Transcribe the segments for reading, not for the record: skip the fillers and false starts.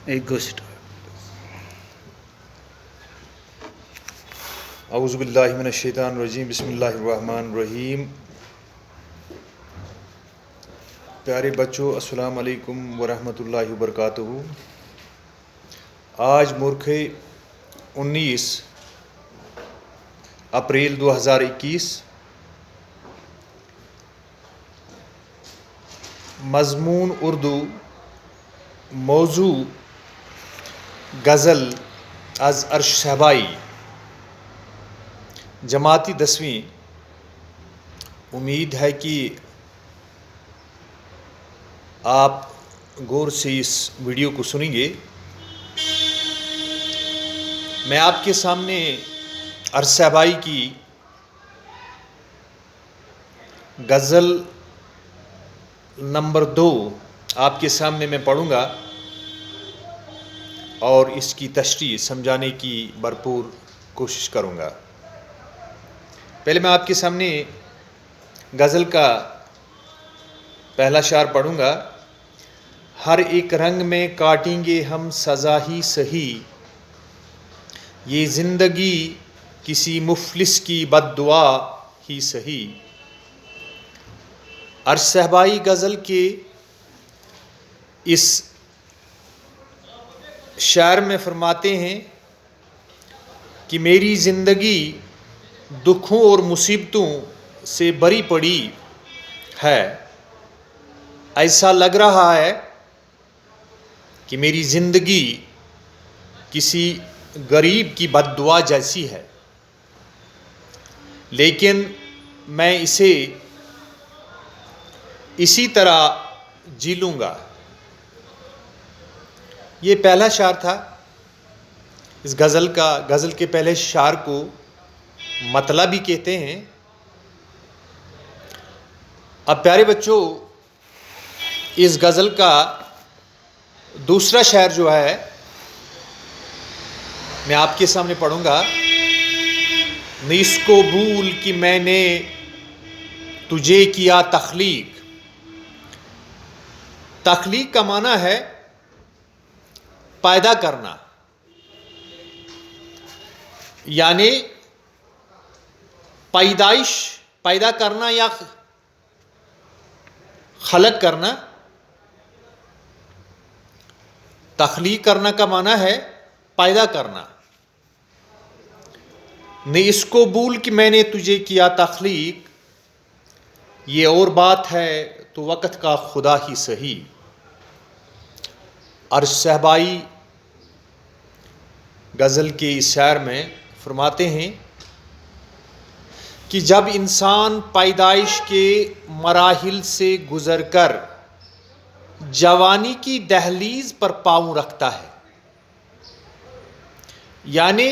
ایک گوشت اعوذ باللہ من الشیطان الرجیم، بسم اللہ الرحمن الرحیم۔ پیارے بچوں، السلام علیکم ورحمۃ اللہ وبرکاتہ۔ آج مورخ 19 اپریل 2021، مضمون اردو، موضوع غزل از عرش صحبائی، جماعتی 10ویں۔ امید ہے کہ آپ غور سے اس ویڈیو کو سنیں گے۔ میں آپ کے سامنے عرش صحبائی کی غزل نمبر 2 آپ کے سامنے میں پڑھوں گا اور اس کی تشریح سمجھانے کی بھرپور کوشش کروں گا۔ پہلے میں آپ کے سامنے غزل کا پہلا شعر پڑھوں گا۔ ہر ایک رنگ میں کاٹیں گے ہم سزا ہی سہی، یہ زندگی کسی مفلس کی بد دعا ہی سہی۔ عرش صحبائی غزل کے اس شعر میں فرماتے ہیں کہ میری زندگی دکھوں اور مصیبتوں سے بھری پڑی ہے۔ ایسا لگ رہا ہے کہ میری زندگی کسی غریب کی بد دعا جیسی ہے، لیکن میں اسے اسی طرح جی لوں گا۔ یہ پہلا شعر تھا اس غزل کا۔ غزل کے پہلے شعر کو مطلع بھی کہتے ہیں۔ اب پیارے بچوں، اس غزل کا دوسرا شعر جو ہے میں آپ کے سامنے پڑھوں گا۔ نہ اس کو بھول کہ میں نے تجھے کیا تخلیق۔ تخلیق کا معنی ہے پیدا کرنا، یعنی پیدائش، پیدا کرنا یا خلق کرنا۔ تخلیق کرنا کا معنی ہے پیدا کرنا۔ نہ اس کو بھول کہ میں نے تجھے کیا تخلیق، یہ اور بات ہے تو وقت کا خدا ہی سہی۔ عرش صحبائی غزل کے اس شعر میں فرماتے ہیں کہ جب انسان پیدائش کے مراحل سے گزر کر جوانی کی دہلیز پر پاؤں رکھتا ہے، یعنی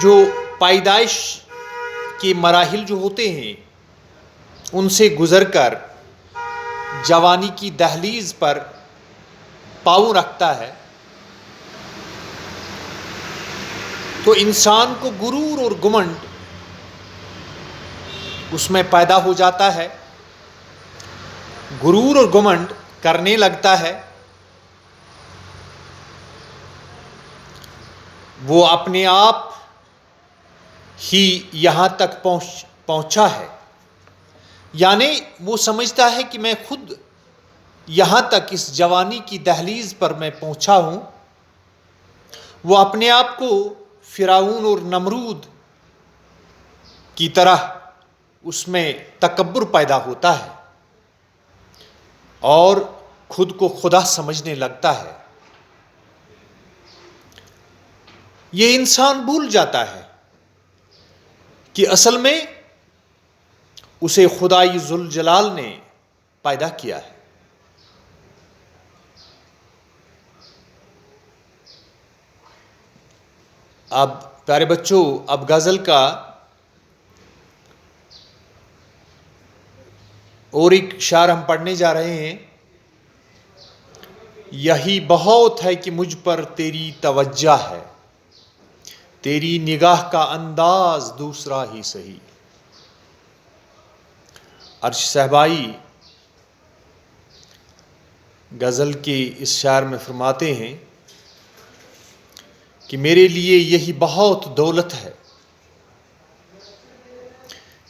جو پیدائش کے مراحل جو ہوتے ہیں ان سے گزر کر جوانی کی دہلیز پر پاؤں رکھتا ہے، تو انسان کو غرور اور گھمنڈ اس میں پیدا ہو جاتا ہے، غرور اور گھمنڈ کرنے لگتا ہے۔ وہ اپنے آپ ہی یہاں تک پہنچا ہے، یعنی وہ سمجھتا ہے کہ میں خود یہاں تک اس جوانی کی دہلیز پر میں پہنچا ہوں۔ وہ اپنے آپ کو فرعون اور نمرود کی طرح اس میں تکبر پیدا ہوتا ہے اور خود کو خدا سمجھنے لگتا ہے۔ یہ انسان بھول جاتا ہے کہ اصل میں اسے خدائی ذوالجلال نے پیدا کیا ہے۔ اب پیارے بچوں، اب غزل کا اور ایک شعر ہم پڑھنے جا رہے ہیں۔ یہی بہت ہے کہ مجھ پر تیری توجہ ہے، تیری نگاہ کا انداز دوسرا ہی سہی۔ عرش صحبائی غزل کے اس شعر میں فرماتے ہیں کہ میرے لیے یہی بہت دولت ہے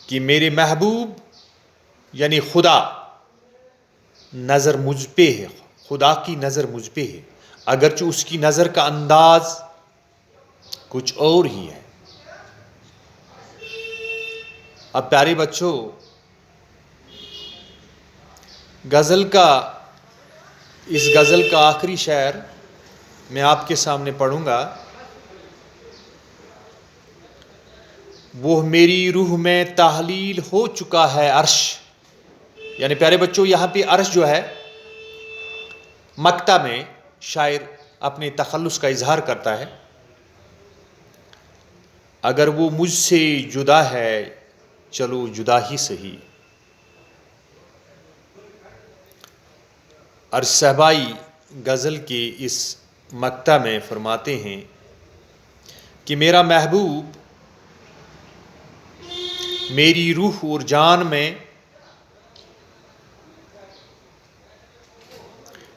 کہ میرے محبوب یعنی خدا نظر مجھ پہ ہے، خدا کی نظر مجھ پہ ہے، اگرچہ اس کی نظر کا انداز کچھ اور ہی ہے۔ اب پیارے بچوں، اس غزل کا آخری شعر میں آپ کے سامنے پڑھوں گا۔ وہ میری روح میں تحلیل ہو چکا ہے عرش، یعنی پیارے بچوں یہاں پہ عرش جو ہے مقطع میں شاعر اپنے تخلص کا اظہار کرتا ہے، اگر وہ مجھ سے جدا ہے چلو جدا ہی سہی۔ عرش صحبائی غزل کے اس مقطع میں فرماتے ہیں کہ میرا محبوب میری روح اور جان میں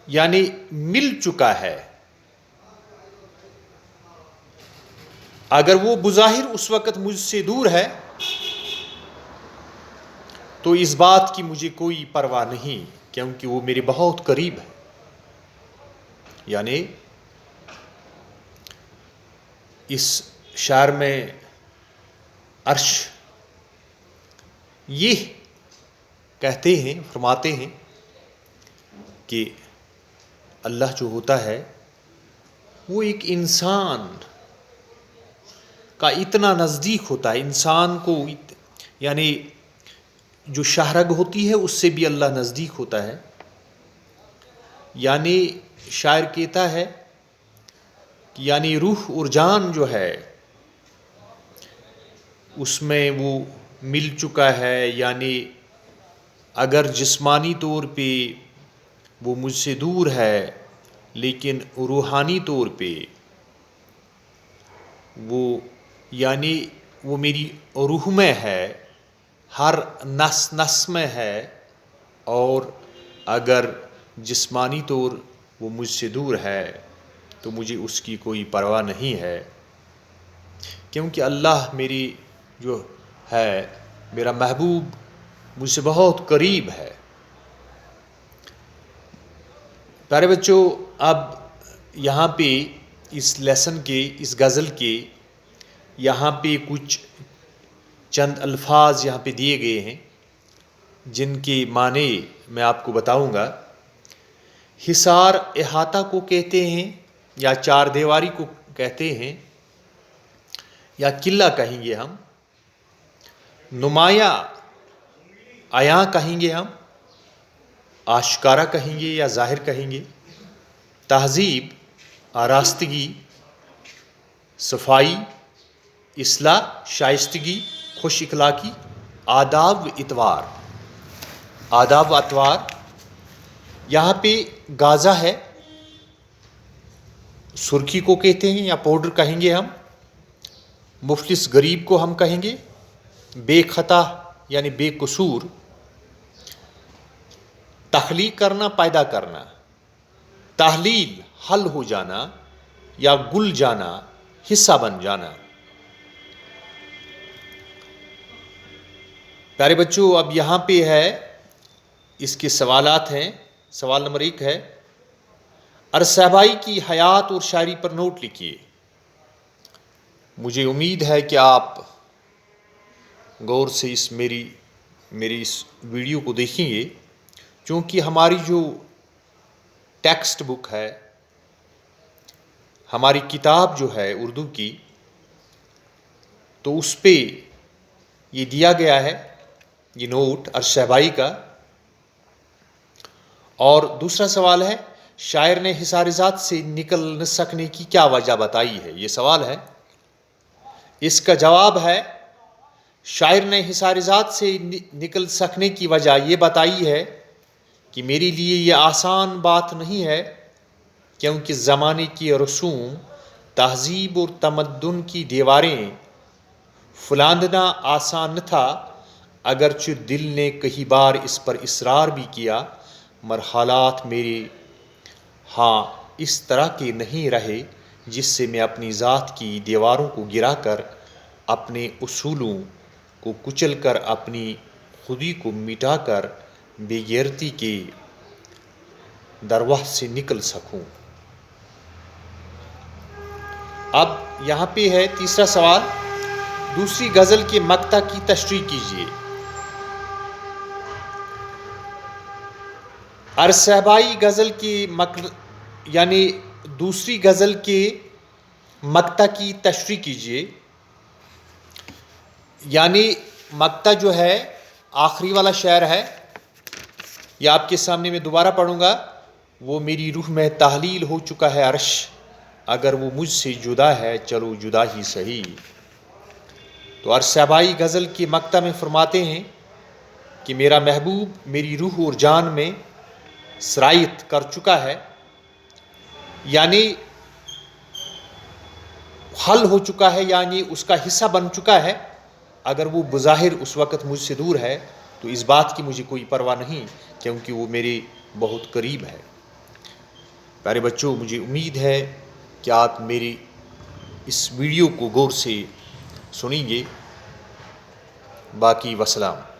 یعنی مل چکا ہے، اگر وہ بظاہر اس وقت مجھ سے دور ہے تو اس بات کی مجھے کوئی پرواہ نہیں، کیونکہ وہ میرے بہت قریب ہے۔ یعنی اس شعر میں عرش یہ کہتے ہیں، فرماتے ہیں کہ اللہ جو ہوتا ہے وہ ایک انسان کا اتنا نزدیک ہوتا ہے، انسان کو یعنی جو شاہرگ ہوتی ہے اس سے بھی اللہ نزدیک ہوتا ہے۔ یعنی شاعر کہتا ہے کہ یعنی روح اور جان جو ہے اس میں وہ مل چکا ہے، یعنی اگر جسمانی طور پہ وہ مجھ سے دور ہے لیکن روحانی طور پہ وہ یعنی وہ میری روح میں ہے، ہر نس نس میں ہے، اور اگر جسمانی طور وہ مجھ سے دور ہے تو مجھے اس کی کوئی پرواہ نہیں ہے، کیونکہ اللہ میری جو ہے میرا محبوب مجھ سے بہت قریب ہے۔ پیارے بچوں، اب یہاں پہ اس لیسن کے، اس غزل کے یہاں پہ کچھ چند الفاظ یہاں پہ دیے گئے ہیں جن کے معنی میں آپ کو بتاؤں گا۔ حصار احاطہ کو کہتے ہیں یا چار دیواری کو کہتے ہیں یا قلعہ کہیں گے ہم، نمایاں عیاں کہیں گے ہم، آشکارا کہیں گے یا ظاہر کہیں گے، تہذیب، آراستگی، صفائی، اصلاح، شائستگی، خوش اخلاقی، آداب و اطوار۔ آداب و اطوار یہاں پہ گازہ ہے، سرخی کو کہتے ہیں یا پاؤڈر کہیں گے ہم، مفلس غریب کو ہم کہیں گے، بے خطا یعنی بے قصور، تخلیق کرنا، پیدا کرنا، تحلیل حل ہو جانا یا گل جانا، حصہ بن جانا۔ پیارے بچوں، اب یہاں پہ ہے اس کے سوالات ہیں۔ سوال نمبر 1 ہے، عرش صحبائی کی حیات اور شاعری پر نوٹ لکھیے۔ مجھے امید ہے کہ آپ غور سے میری اس ویڈیو کو دیکھیں گے، چونکہ ہماری جو ٹیکسٹ بک ہے، ہماری کتاب جو ہے اردو کی، تو اس پہ یہ دیا گیا ہے یہ نوٹ عرش صحبائی کا۔ اور دوسرا سوال ہے، شاعر نے حصار ذات سے نکل نہ سکنے کی کیا وجہ بتائی ہے؟ یہ سوال ہے۔ اس کا جواب ہے، شاعر نے حصار ذات سے نکل سکنے کی وجہ یہ بتائی ہے کہ میرے لیے یہ آسان بات نہیں ہے، کیونکہ زمانے کی رسوم، تہذیب اور تمدن کی دیواریں فلاندنا آسان نہ تھا، اگرچہ دل نے کئی بار اس پر اصرار بھی کیا، مرحلات میرے ہاں اس طرح کے نہیں رہے جس سے میں اپنی ذات کی دیواروں کو گرا کر، اپنے اصولوں کو کچل کر، اپنی خودی کو مٹا کر بے غیرتی کے درواہ سے نکل سکوں۔ اب یہاں پہ ہے تیسرا سوال، دوسری غزل کے مقطع کی تشریح کیجیے۔ صحبائی غزل کی یعنی دوسری غزل کے مقطع کی تشریح کیجیے۔ یعنی مقطع جو ہے آخری والا شعر ہے، یہ آپ کے سامنے میں دوبارہ پڑھوں گا۔ وہ میری روح میں تحلیل ہو چکا ہے عرش، اگر وہ مجھ سے جدا ہے چلو جدا ہی سہی۔ تو صحبائی غزل کے مقطع میں فرماتے ہیں کہ میرا محبوب میری روح اور جان میں سرایت کر چکا ہے، یعنی حل ہو چکا ہے، یعنی اس کا حصہ بن چکا ہے۔ اگر وہ بظاہر اس وقت مجھ سے دور ہے تو اس بات کی مجھے کوئی پرواہ نہیں، کیونکہ وہ میرے بہت قریب ہے۔ پیارے بچوں، مجھے امید ہے کہ آپ میری اس ویڈیو کو غور سے سنیں گے۔ باقی وسلام۔